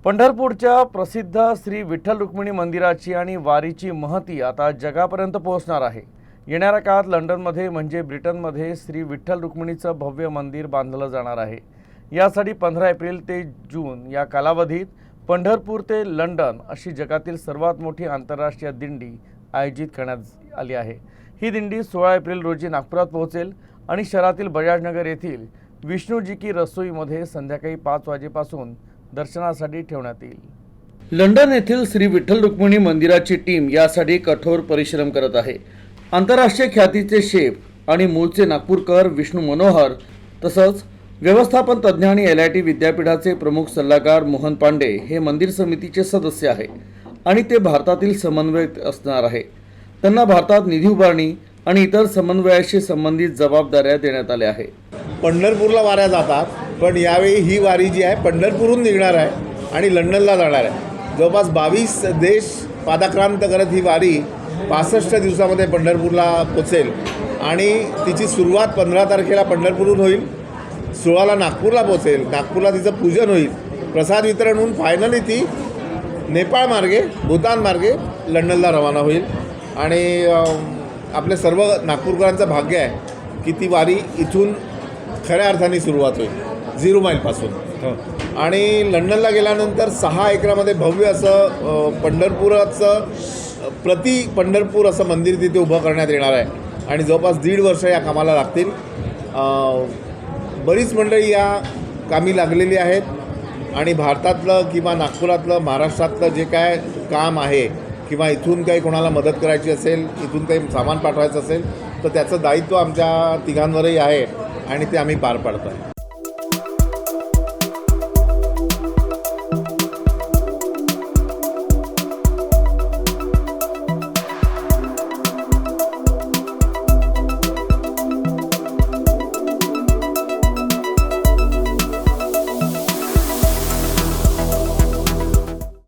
पंढरपूरच्या प्रसिद्ध श्री विठ्ठल रुक्मिणी मंदिराची आणि वारीची महती आता जगापर्यंत पोहोचणार आहे। येणाऱ्या काळात लंडनमध्ये म्हणजे ब्रिटनमध्ये श्री विठ्ठल रुक्मिणीचं भव्य मंदिर बांधलं जाणार आहे। यासाठी 15 एप्रिल ते जून या कालावधीत पंढरपूर ते लंडन अशी जगातील सर्वात मोठी आंतरराष्ट्रीय दिंडी आयोजित करण्यात आली आहे। ही दिंडी 16 एप्रिल रोजी नागपुरात पोहोचेल आणि शहरातील बजाजनगर येथील विष्णुजी की रसोईमध्ये संध्याकाळी 5 वाजेपासून दर्शनासाठी ठेवण्यात येईल। लंडन येथील श्री विठ्ठल रुक्मिणी मंदिराची टीम यासाठी कठोर परिश्रम करत आहे। आंतरराष्ट्रीय ख्यातीचे शेफ आणि मूळचे नागपूरकर विष्णू मनोहर तसंच व्यवस्थापन तज्ञ आणि LIT विद्यापीठाचे प्रमुख सल्लागार मोहन पांडे हे मंदिर समितीचे सदस्य आहे आणि ते भारतातील समन्वयक असणार आहे। त्यांना भारतात निधी उभारणी आणि इतर समन्वयाशी संबंधित जबाबदाऱ्या देण्यात आल्या आहे। पंढरपूरला वाऱ्या जातात, पण यावेळी ही वारी जी आहे पंढरपूरहून निघणार आहे आणि लंडनला जाणार आहे। जवळपास 22 देश पादाक्रांत करत ही वारी 65 दिवसामध्ये पंढरपूरला पोचेल आणि तिची सुरुवात 15 तारखेला पंढरपूरहून होईल, 16ला नागपूरला पोचेल। नागपूरला तिचं पूजन होईल, प्रसाद वितरण होऊन फायनली ती नेपाळ मार्गे भूतान मार्गे लंडनला रवाना होईल। आणि आपले सर्व नागपूरकरांचं भाग्य आहे की ती वारी इथून खऱ्या अर्थाने सुरुवात होईल 0 माईलपासून आणि लंडनला गेल्यानंतर 6 एकरामध्ये भव्य असं पंढरपुराचं पंढरपूर असं मंदिर तिथे उभं करण्यात येणार आहे आणि जवळपास 1.5 वर्ष या कामाला लागतील। बरीच मंडळी या कामी लागलेली आहेत आणि भारतातलं किंवा नागपुरातलं महाराष्ट्रातलं जे काय काम आहे किंवा इथून काही कोणाला मदत करायची असेल, इथून काही सामान पाठवायचं असेल तर त्याचं दायित्व आमच्या तिघांवरही आहे आणि ते आम्ही पार पाडतो आहे।